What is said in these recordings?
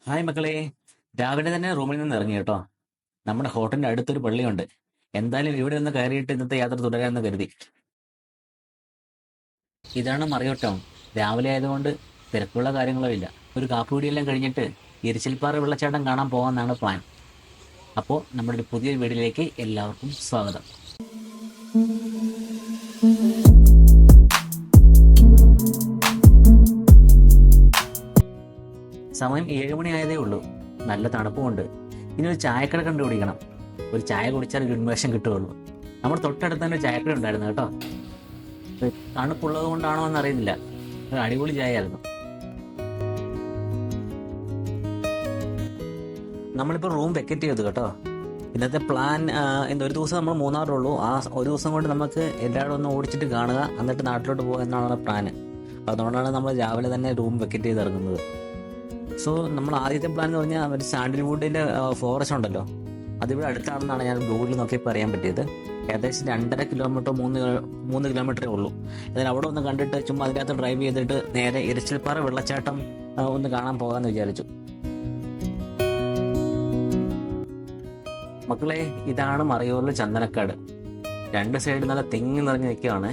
Hi മക്കളെ. രാവിലെ തന്നെ റൂമിൽ നിന്ന് ഇറങ്ങി കേട്ടോ. നമ്മുടെ ഹോട്ടലിന്റെ അടുത്തൊരു പള്ളിയുണ്ട്. എന്തായാലും ഇവിടെ ഒന്ന് കയറിയിട്ട് ഇന്നത്തെ യാത്ര തുടരാമെന്ന് കരുതി. ഇതാണ് മറിയൂർ ടൗൺ. രാവിലെ ആയതുകൊണ്ട് തിരക്കുള്ള കാര്യങ്ങളോ ഇല്ല. ഒരു കാപ്പുകുടിയെല്ലാം കഴിഞ്ഞിട്ട് ഇരിച്ചിൽപ്പാറ വെള്ളച്ചാട്ടം കാണാൻ പോകാമെന്നാണ് പ്ലാൻ. അപ്പോൾ നമ്മുടെ ഒരു പുതിയ വീഡിയോയിലേക്ക് എല്ലാവർക്കും സ്വാഗതം. സമയം 7 മണി ആയതേ ഉള്ളൂ. നല്ല തണുപ്പുമുണ്ട്. ഇനി ഒരു ചായക്കട കണ്ടുപിടിക്കണം. ഒരു ചായ കുടിച്ചാൽ ഒരു ഉന്മേഷം കിട്ടുകയുള്ളൂ. നമ്മുടെ തൊട്ടടുത്ത് തന്നെ ഒരു ചായക്കട ഉണ്ടായിരുന്നു കേട്ടോ. ഇത് തണുപ്പുള്ളത് കൊണ്ടാണോ എന്നറിയുന്നില്ല, ഒരു അടിപൊളി ചായയായിരുന്നു. നമ്മളിപ്പോൾ റൂം വെക്കറ്റ് ചെയ്തു കേട്ടോ. ഇന്നത്തെ പ്ലാൻ ഒരു ദിവസം നമ്മൾ മൂന്നാറുള്ളൂ. ആ ഒരു ദിവസം കൊണ്ട് നമുക്ക് എല്ലായിടും ഒന്ന് ഓടിച്ചിട്ട് കാണുക, എന്നിട്ട് നാട്ടിലോട്ട് പോകുക എന്നാണ് പ്ലാന്. അതുകൊണ്ടാണ് നമ്മൾ രാവിലെ തന്നെ റൂം വെക്കറ്റ് ചെയ്ത് ഇറങ്ങുന്നത്. സോ നമ്മൾ ആദ്യത്തെ പ്ലാൻ എന്ന് പറഞ്ഞാൽ ഒരു സാൻഡൽവുഡിൻ്റെ ഫോറസ്റ്റ് ഉണ്ടല്ലോ, അതിവിടെ അടുത്താണെന്നാണ് ഞാൻ ഗൂഗിളിൽ നോക്കിയപ്പോൾ അറിയാൻ പറ്റിയത്. ഏകദേശം 2.5 കിലോമീറ്റർ 3 കിലോമീറ്ററേ ഉള്ളൂ. എന്നാൽ അവിടെ ഒന്ന് കണ്ടിട്ട് ചുമ്മാ അതിനകത്ത് ഡ്രൈവ് ചെയ്തിട്ട് നേരെ ഇരച്ചിൽപ്പാറ വെള്ളച്ചാട്ടം ഒന്ന് കാണാൻ പോകാമെന്ന് വിചാരിച്ചു. മക്കളെ, ഇതാണ് മറയൂരിലെ ചന്ദനക്കാട്. രണ്ട് സൈഡ് നല്ല തെങ്ങി നിറഞ്ഞ് നിൽക്കുകയാണ്.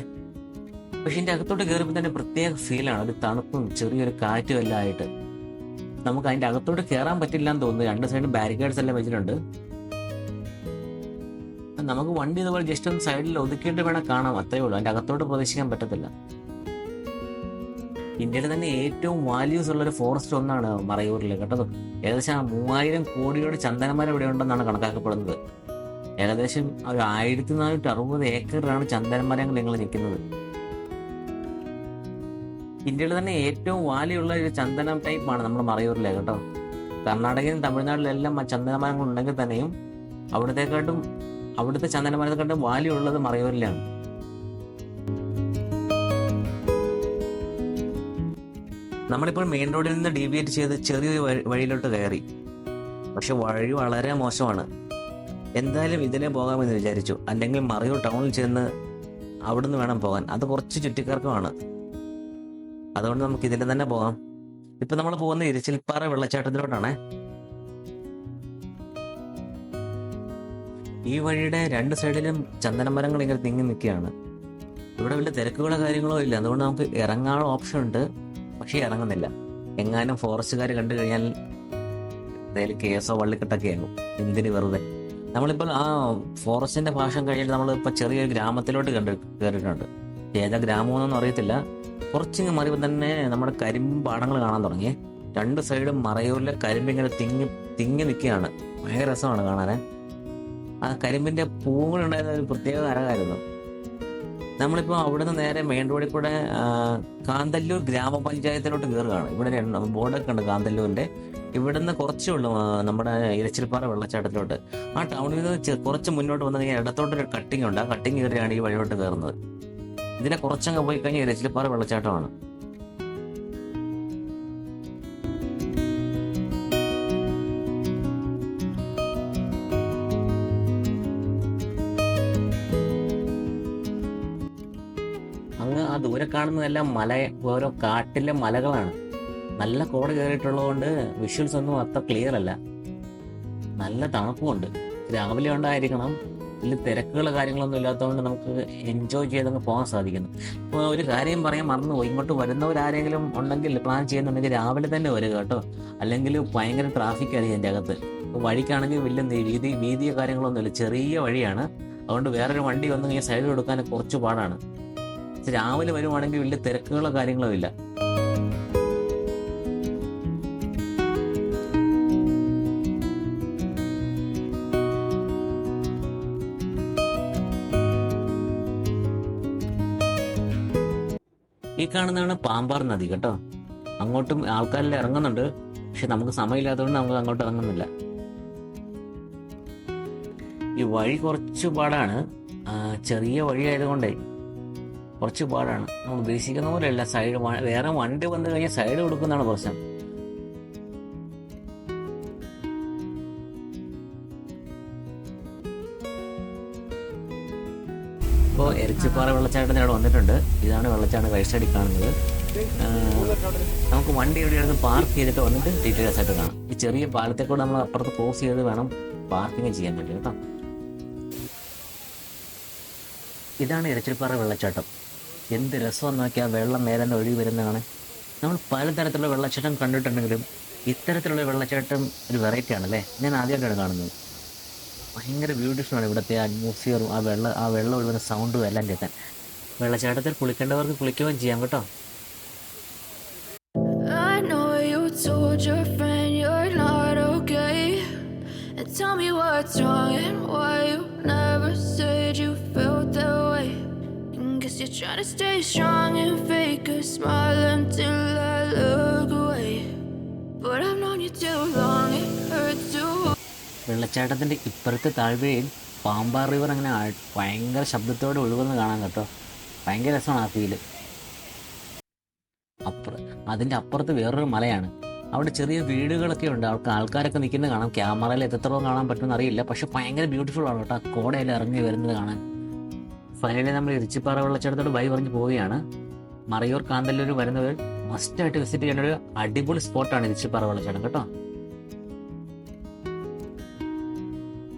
പക്ഷെ ഇതിൻ്റെ അകത്തോട്ട് കയറുമ്പോൾ തന്നെ പ്രത്യേക ഫീലാണ്. ഒരു തണുപ്പും ചെറിയൊരു കാറ്റും എല്ലാം ആയിട്ട് നമുക്ക് അതിൻ്റെ അകത്തോട്ട് കയറാൻ പറ്റില്ല എന്ന് തോന്നുന്നു. രണ്ട് സൈഡും ബാരിക്കേഡ്സ് എല്ലാം വെച്ചിട്ടുണ്ട്. നമുക്ക് വണ്ടി ഇതുപോലെ ജസ്റ്റ് ഒന്ന് സൈഡിൽ ഒതുക്കിയിട്ട് വേണം കാണാം, അത്രേ ഉള്ളൂ. അതിൻ്റെ അകത്തോട്ട് പ്രവേശിക്കാൻ പറ്റത്തില്ല. ഇന്ത്യയിലെ തന്നെ ഏറ്റവും വാല്യൂസ് ഉള്ളൊരു ഫോറസ്റ്റ് ഒന്നാണ് മറയൂരിൽ കേട്ടത്. ഏകദേശം 3000 കോടിയുടെ ചന്ദനമരം ഇവിടെ ഉണ്ടെന്നാണ് കണക്കാക്കപ്പെടുന്നത്. ഏകദേശം ഒരു 1460 ഏക്കറിലാണ് ചന്ദനമരങ്ങൾ നിങ്ങൾ നിൽക്കുന്നത്. ഇന്ത്യയിൽ തന്നെ ഏറ്റവും വാല്യുള്ള ഒരു ചന്ദനം ടൈപ്പാണ് നമ്മുടെ മറയൂരിലെ കേട്ടോ. കർണാടകയിലും തമിഴ്നാട്ടിലെല്ലാം ചന്ദനമരങ്ങൾ ഉണ്ടെങ്കിൽ തന്നെയും അവിടുത്തെ ചന്ദനമരത്തെക്കാട്ടും വാല്യൂ ഉള്ളത് മറയൂരിലാണ്. നമ്മളിപ്പോൾ മെയിൻ റോഡിൽ നിന്ന് ഡീവിയേറ്റ് ചെയ്ത് ചെറിയൊരു വഴിയിലോട്ട് കയറി. പക്ഷെ വഴി വളരെ മോശമാണ്. എന്തായാലും ഇതിലേ പോകാമെന്ന് വിചാരിച്ചു. അല്ലെങ്കിൽ മറയൂർ ടൗണിൽ ചെന്ന് അവിടുന്ന് വേണം പോകാൻ. അത് കുറച്ച് ചുറ്റിക്കറക്കമാണ്. അതുകൊണ്ട് നമുക്ക് ഇതിൽ തന്നെ പോകാം. ഇപ്പൊ നമ്മൾ പോകുന്ന ഇരച്ചിൽപ്പാറ വെള്ളച്ചാട്ടത്തിലോട്ടാണ്. ഈ വഴിയുടെ രണ്ട് സൈഡിലും ചന്ദനമരങ്ങൾ ഇങ്ങനെ തിങ്ങി നിൽക്കുകയാണ്. ഇവിടെ വലിയ തിരക്കുകളോ കാര്യങ്ങളോ ഇല്ല. അതുകൊണ്ട് നമുക്ക് ഇറങ്ങാനുള്ള ഓപ്ഷൻ ഉണ്ട്. പക്ഷെ ഇറങ്ങുന്നില്ല. എങ്ങാനും ഫോറസ്റ്റുകാർ കണ്ടു കഴിഞ്ഞാൽ എന്തായാലും കേസോ വള്ളിക്കെട്ടൊക്കെ ആകും. എന്തിന് വെറുതെ. നമ്മളിപ്പോൾ ആ ഫോറസ്റ്റിന്റെ ഭാഷം കഴിഞ്ഞിട്ട് നമ്മളിപ്പോൾ ചെറിയൊരു ഗ്രാമത്തിലോട്ട് കയറിയിട്ടുണ്ട്. ഏതാ ഗ്രാമമെന്നൊന്നും അറിയത്തില്ല. കുറച്ചിങ്ങ് മറിയുമ്പോൾ തന്നെ നമ്മുടെ കരിമ്പ് പാടങ്ങൾ കാണാൻ തുടങ്ങി. രണ്ട് സൈഡും മറയൂരിലെ കരിമ്പ് ഇങ്ങനെ തിങ്ങി നിൽക്കുകയാണ്. ഭയങ്കര രസമാണ് കാണാൻ. ആ കരിമ്പിന്റെ പൂവുകളുണ്ടായിരുന്ന ഒരു പ്രത്യേക അരകായിരുന്നു. നമ്മളിപ്പോൾ അവിടുന്ന് നേരെ മെയിൻ റോഡിൽ കൂടെ കാന്തല്ലൂർ ഗ്രാമപഞ്ചായത്തിലോട്ട് കയറുകയാണ്. ഇവിടെ ബോർഡൊക്കെ ഉണ്ട് കാന്തല്ലൂരിന്റെ. ഇവിടുന്ന് കുറച്ചേ ഉള്ളൂ നമ്മുടെ ഇരച്ചിൽപ്പാറ വെള്ളച്ചാട്ടത്തിലോട്ട്. ആ ടൗണിൽ നിന്ന് കുറച്ച് മുന്നോട്ട് വന്നു കഴിഞ്ഞാൽ ഇടത്തോട്ടൊരു കട്ടിങ് ഉണ്ട്. ആ കട്ടിങ് കയറിയാണ് ഈ വഴിയോട്ട് കയറുന്നത്. ഇതിനെ കുറച്ചങ്ങ് പോയി കഴിഞ്ഞാൽ ഇരച്ചിൽപ്പാറ വെള്ളച്ചാട്ടമാണ്. അങ്ങ് ആ ദൂരെ കാണുന്നതെല്ലാം ഓരോ കാട്ടിലെ മലകളാണ്. നല്ല കോട കയറിയിട്ടുള്ളത് കൊണ്ട് വിഷ്വൽസ് ഒന്നും അത്ര ക്ലിയർ അല്ല. നല്ല തണുപ്പുമുണ്ട്. രാവിലെ ഉണ്ടായിരിക്കണം. വലിയ തിരക്കുകളോ കാര്യങ്ങളൊന്നും ഇല്ലാത്തതുകൊണ്ട് നമുക്ക് എൻജോയ് ചെയ്തങ്ങ് പോകാൻ സാധിക്കുന്നു. ഇപ്പോൾ ഒരു കാര്യം പറയാൻ മറന്നുപോയി. ഇങ്ങോട്ട് വരുന്നവരാരെങ്കിലും ഉണ്ടെങ്കിൽ പ്ലാൻ ചെയ്യുന്നുണ്ടെങ്കിൽ രാവിലെ തന്നെ വരിക കേട്ടോ. അല്ലെങ്കിൽ ഭയങ്കര ട്രാഫിക് ആയിരിക്കും എൻ്റെ അകത്ത്. വഴിക്കാണെങ്കിൽ വലിയ വീതിയോ കാര്യങ്ങളൊന്നുമില്ല. ചെറിയ വഴിയാണ്. അതുകൊണ്ട് വേറൊരു വണ്ടി വന്ന് ഈ സൈഡിൽ കൊടുക്കാൻ കുറച്ച് പാടാണ്. രാവിലെ വരുവാണെങ്കിൽ വലിയ തിരക്കുകളോ കാര്യങ്ങളോ ഇല്ല. ഈ കാണുന്നതാണ് പാമ്പാർ നദി കേട്ടോ. അങ്ങോട്ടും ആൾക്കാരെല്ലാം ഇറങ്ങുന്നുണ്ട്. പക്ഷെ നമുക്ക് സമയമില്ലാത്തതുകൊണ്ട് നമുക്ക് അങ്ങോട്ട് ഇറങ്ങുന്നില്ല. ഈ വഴി കുറച്ച് പാടാണ്. ചെറിയ വഴി ആയതുകൊണ്ടേ കുറച്ച് പാടാണ്. നമ്മൾ ഉദ്ദേശിക്കുന്ന പോലെയല്ല. വേറെ വണ്ടി വന്നു കഴിഞ്ഞാൽ സൈഡ് കൊടുക്കുന്നതാണ് പ്രശ്നം. ഇപ്പോൾ ഇരച്ചിപ്പാറ വെള്ളച്ചാട്ടത്തിന് അവിടെ വന്നിട്ടുണ്ട്. ഇതാണ് വെള്ളച്ചാട്ടം റൈറ്റ് സൈഡിൽ കാണുന്നത്. നമുക്ക് വണ്ടി എവിടെയാണ് പാർക്ക് ചെയ്തിട്ട് വന്നിട്ട് ഡീറ്റെയിൽസ് ആയിട്ട് കാണാം. ഈ ചെറിയ പാലത്തെ കൂടെ നമ്മൾ അപ്പുറത്ത് ക്രോസ് ചെയ്ത് വേണം പാർക്കിങ് ചെയ്യാൻ വേണ്ടി കേട്ടോ. ഇതാണ് ഇരച്ചിൽപ്പാറ വെള്ളച്ചാട്ടം. എന്ത് രസമെന്ന് നോക്കിയാൽ വെള്ളം മേലെ നിന്ന് ഒഴുകി വരുന്നതാണ്. നമ്മൾ പലതരത്തിലുള്ള വെള്ളച്ചാട്ടം കണ്ടിട്ടുണ്ടെങ്കിലും ഇത്തരത്തിലുള്ള വെള്ളച്ചാട്ടം ഒരു വെറൈറ്റി ആണല്ലേ. ഞാൻ ആദ്യമായിട്ടാണ് കാണുന്നത്. ഭയങ്കര ബ്യൂട്ടിഫുള്ളാണ് ഇവിടുത്തെ അറ്റ്മോസ്ഫിയറും ആ വെള്ളം ഒഴുകുന്ന സൗണ്ടും എല്ലാം കേൾക്കാൻ. വെള്ളച്ചാട്ടത്തിൽ കുളിക്കേണ്ടവർക്ക് കുളിക്കുകയും ചെയ്യാം കേട്ടോ. I know you told your friend you're not okay, and tell me what's wrong and why you never said you felt that way. Guess you're trying to stay strong and fake a smile until I look away, but I've known you too long, it hurts to. വെള്ളച്ചാട്ടത്തിൻ്റെ ഇപ്പുറത്തെ താഴ്വരയിൽ Pambar river അങ്ങനെ ഭയങ്കര ശബ്ദത്തോടെ ഒഴുകുന്നത് കാണാൻ കേട്ടോ. ഭയങ്കര രസമാണ് ആ ഫീല്. അതിൻ്റെ അപ്പുറത്ത് വേറൊരു മലയാണ്. അവിടെ ചെറിയ വീടുകളൊക്കെ ഉണ്ട്. അവിടെ ആൾക്കാരൊക്കെ നിൽക്കുന്നത് കാണാം. ക്യാമറയിൽ എത്രത്തോളം കാണാൻ പറ്റുമെന്ന് അറിയില്ല, പക്ഷെ ഭയങ്കര ബ്യൂട്ടിഫുൾ ആണ് കേട്ടോ. കോടയെല്ലാം ഇറങ്ങി വരുന്നത് കാണാൻ. ഫൈനലി നമ്മൾ ഇരിച്ചിപ്പാറ വെള്ളച്ചാട്ടത്തോട് ബൈ പറഞ്ഞ് പോവുകയാണ്. മറയൂർ കാന്തല്ലൂർ വരുന്നവർ മസ്റ്റായിട്ട് വിസിറ്റ് ചെയ്യേണ്ട ഒരു അടിപൊളി സ്പോട്ടാണ് ഇരിച്ചിപ്പാറ വെള്ളച്ചാട്ടം കേട്ടോ.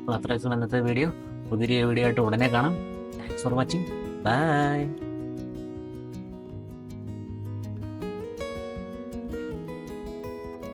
അപ്പോൾ അത്രയും ഇന്നത്തെ വീഡിയോ. പുതിയ വീഡിയോ ആയിട്ട് ഉടനെ കാണാം. Thanks for watching. ബൈ.